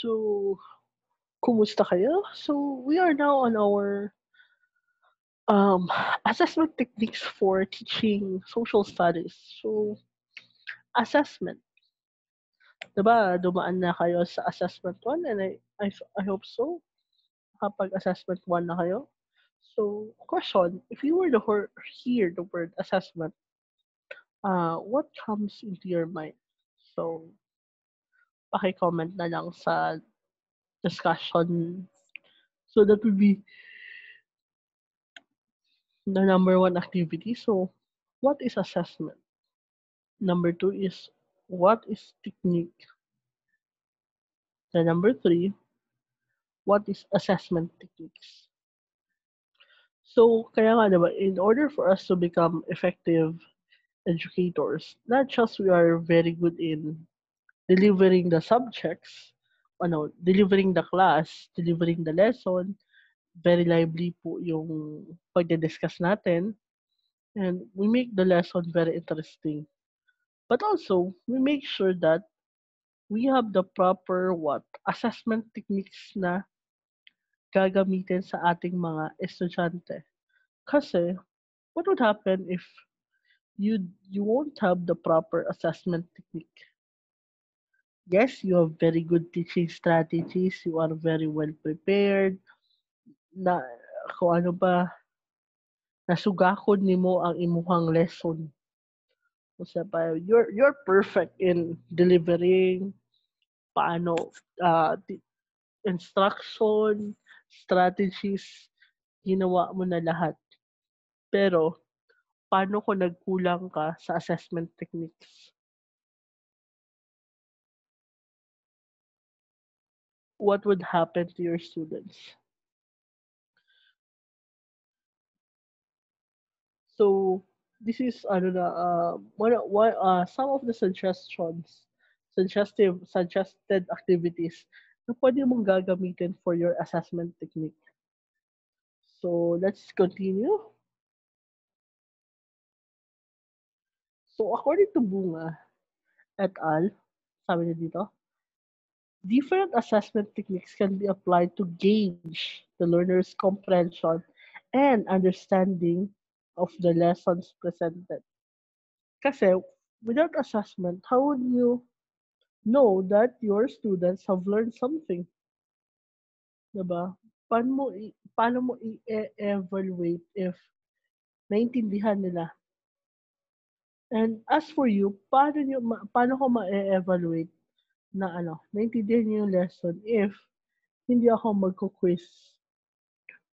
So, kumusta kayo? So, we are now on our um, assessment techniques for teaching social studies. So, assessment. Diba, dumaan na kayo sa assessment 1 and I hope so. Kapag-assessment 1 na kayo. So, question, if you were to hear the word assessment, what comes into your mind? So, paki-comment na lang sa discussion. So, that would be the number one activity. So, what is assessment? Number two is what is technique? The number three, what is assessment techniques? So, kaya nga diba, in order for us to become effective educators, not just we are very good in delivering the subjects, delivering the class, delivering the lesson, very lively po yung pagde-discuss natin, and we make the lesson very interesting. But also, we make sure that we have the proper assessment techniques na gagamitin sa ating mga estudyante. Kasi, what would happen if you won't have the proper assessment technique? Yes, you have very good teaching strategies, you are very well prepared, na kung ano ba, nasugakod nimo ang imuhang lesson. You're perfect in delivering paano instruction, strategies, ginawa mo na lahat. Pero, paano kung nagkulang ka sa assessment techniques? What would happen to your students? So, this is some of the suggested activities na pwede mong gagamitin for your assessment technique. So, let's continue. So, according to Bunga et al., sabi niya dito, different assessment techniques can be applied to gauge the learner's comprehension and understanding of the lessons presented. Kasi, without assessment, how would you know that your students have learned something? Diba? Paano mo i-evaluate if naintindihan nila? And as for you, paano ko ma-evaluate na naintindihan niyo yung lesson if hindi ako magko-quiz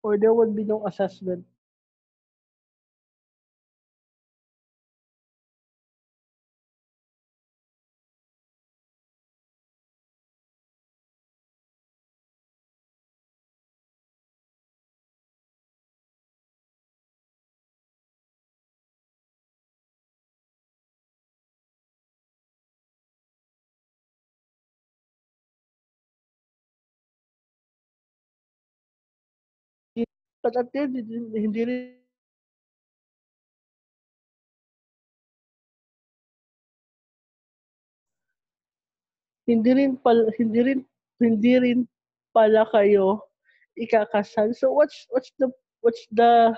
or there would be no assessment? But at the end, hindi rin pala kayo ikakasal. So what's the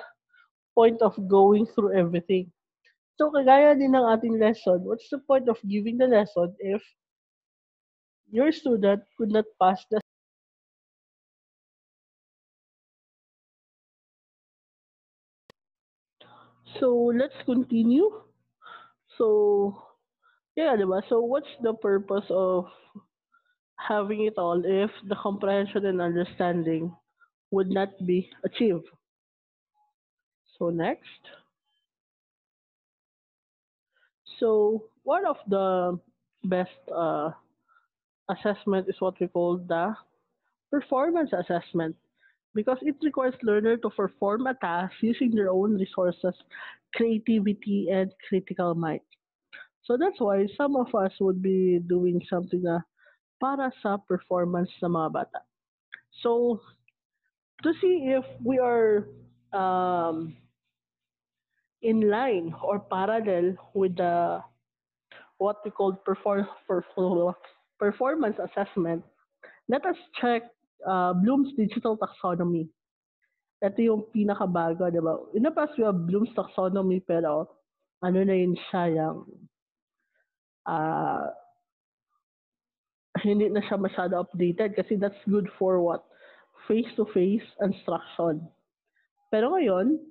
point of going through everything? So kagaya din ng ating lesson, what's the point of giving the lesson if your student could not pass the. So let's continue. So yeah, diba? So what's the purpose of having it all if the comprehension and understanding would not be achieved? So next. So one of the best assessment is what we call the performance assessment because it requires learner to perform a task using their own resources, creativity, and critical mind. So that's why some of us would be doing something na para sa performance ng mga bata. So to see if we are um, in line or parallel with the what we call performance assessment, Let us check Bloom's digital taxonomy. Ito yung pinakabago, di ba? In the past, we have Bloom's taxonomy, pero ano na yun siya, yung ah, hindi na siya masyado updated kasi that's good for what? Face-to-face instruction. Pero ngayon,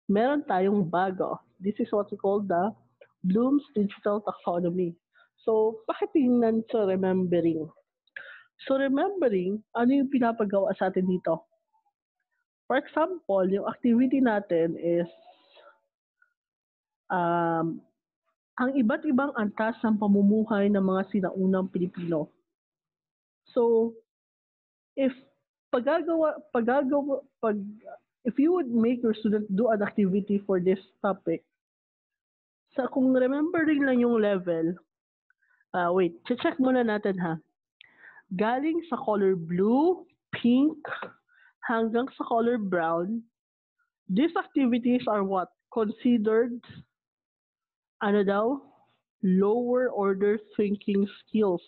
meron tayong bago. This is what we call the Bloom's Digital Taxonomy. So, pakitingnan sa remembering. So, remembering, ano yung pinapagawa sa atin dito? For example, yung activity natin is um, ang iba't ibang antas ng pamumuhay ng mga sinaunang Pilipino. So, if if you would make your student do an activity for this topic, sa kung remembering lang yung level, wait, check muna natin ha. Galing sa color blue, pink, hanggang sa color brown, these activities are what? Considered, ano daw? Lower order thinking skills.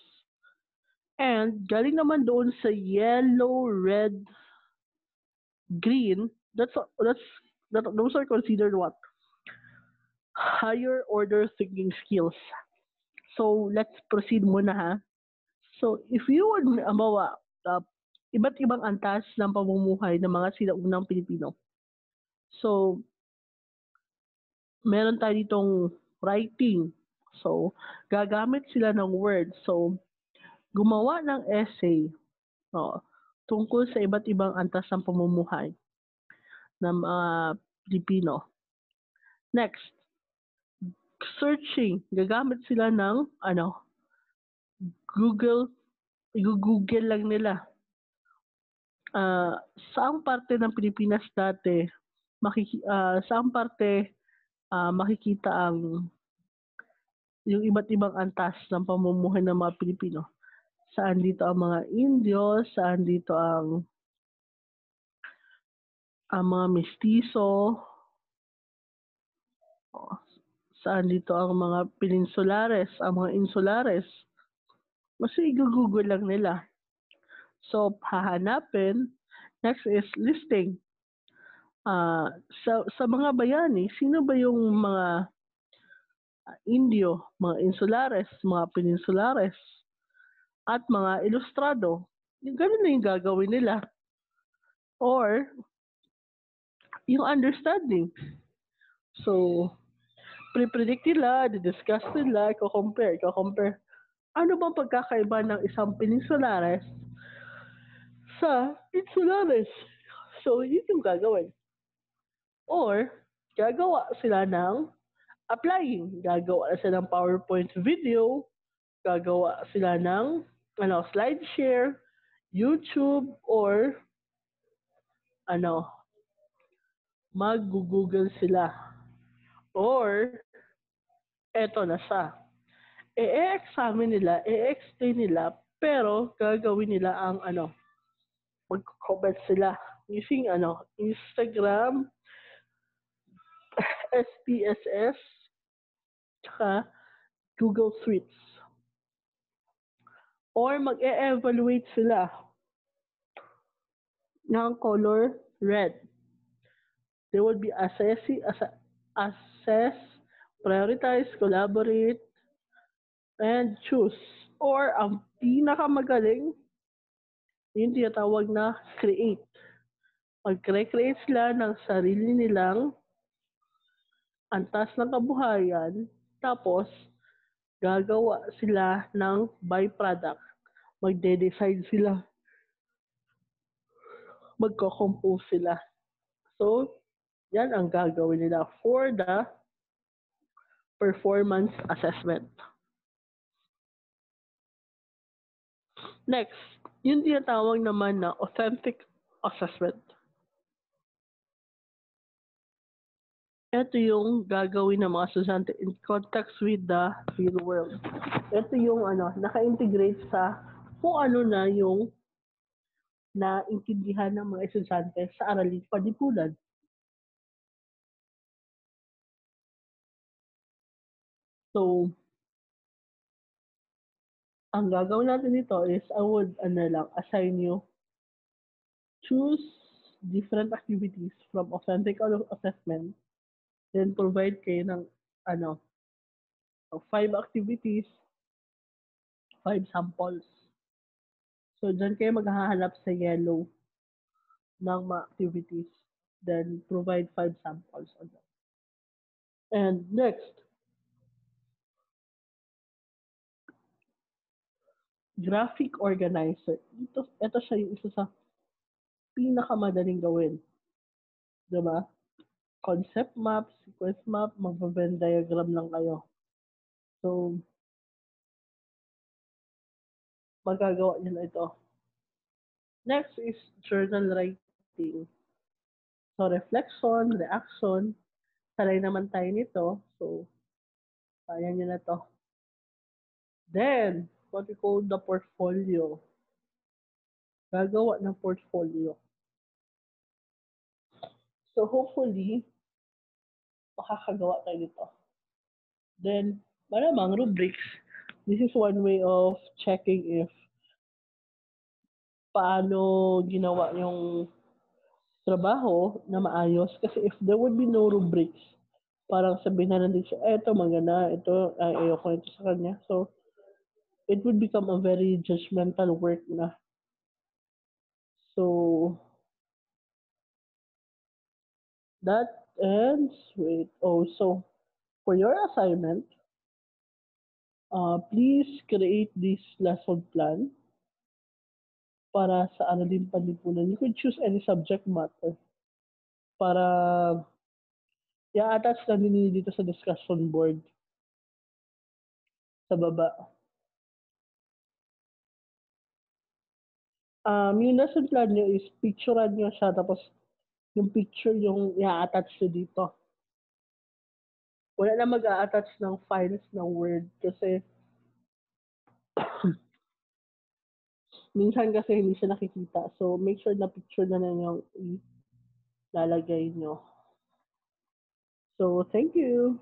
And galing naman doon sa yellow, red, green, those are considered what? Higher order thinking skills. So let's proceed muna ha. So if you would mawa iba't ibang antas ng pamumuhay ng mga sinaunang Pilipino. So meron tayo ditong writing. So gagamit sila ng words. So gumawa ng essay tungkol sa iba't ibang antas ng pamumuhay ng mga Pilipino. Next, searching. Gagamit sila ng Google. I-google lang nila. Saang parte ng Pilipinas dati saang parte makikita ang yung iba't ibang antas ng pamumuhay ng mga Pilipino. Saan dito ang mga Indio, saan dito ang mga mestizo, saan dito ang mga peninsulares, ang mga insulares. Kasi i-google lang nila. So, hahanapin. Next is listing. Sa mga bayani, sino ba yung mga Indio, mga insulares, mga peninsulares, at mga ilustrado? Ganun na yung gagawin nila. Or, yung understanding. So, pre-predict nila, di-discuss nila, i-compare. Ano bang pagkakaiba ng isang peninsulares sa insulares? So, yun yung gagawin. Or, gagawa sila ng applying. Gagawa sila ng PowerPoint video, gagawa sila ng slide share, YouTube, or mag-google sila. Or, eto na siya. I-examine nila, i-explain nila, pero gagawin nila ang mag-comment sila using Instagram, SPSS, tsaka Google Suites. Or mag-e-evaluate sila ng color red. They would be assess, prioritize, collaborate, and choose. Or ang pinakamagaling, yung tinatawag na create. Mag-create sila ng sarili nilang antas ng kabuhayan, tapos gagawa sila ng byproduct. Magde-decide sila. Magko-compose sila. So, yan ang gagawin nila for the performance assessment. Next, yung tinatawag naman na authentic assessment. Ito yung gagawin ng mga estudyante in context with the real world. Ito yung naka-integrate sa kung ano na yung naintindihan ng mga estudyante sa araling panlipunan. So, Ang gagawin natin dito is I would assign you choose different activities from authentic assessment, then provide kayo ng ano, 5 activities, 5 samples. So, dyan kayo maghahanap sa yellow ng mga activities, then provide 5 samples on that. And next, graphic organizer. Ito siya yung isa sa pinakamadaling gawin. Diba? Concept map, sequence map, magpa-Venn diagram lang kayo. So, magagawa nyo na ito. Next is journal writing. So, reflection, reaction, sanay naman tayo nito. So, kaya nyo na to. Then, what we call the portfolio. Gagawa ng portfolio. So, hopefully, makakagawa tayo nito. Then, malamang rubrics. This is one way of checking if paano ginawa yung trabaho na maayos. Kasi if there would be no rubrics, parang sabihin na lang din siya, eto maganda, ito, ayoko ito sa kanya. So, it would become a very judgmental work na. So, that ends with, so, for your assignment, please create this lesson plan para sa Aralin Panlipunan. You could choose any subject matter para i-attach na din dito sa discussion board sa baba. Yung lesson plan nyo is picturean nyo siya tapos yung picture yung i-attach nyo dito. Wala na mag-a-attach ng files ng Word kasi minsan kasi hindi siya nakikita. So, make sure na picture na lang yung ilalagay nyo. So, thank you.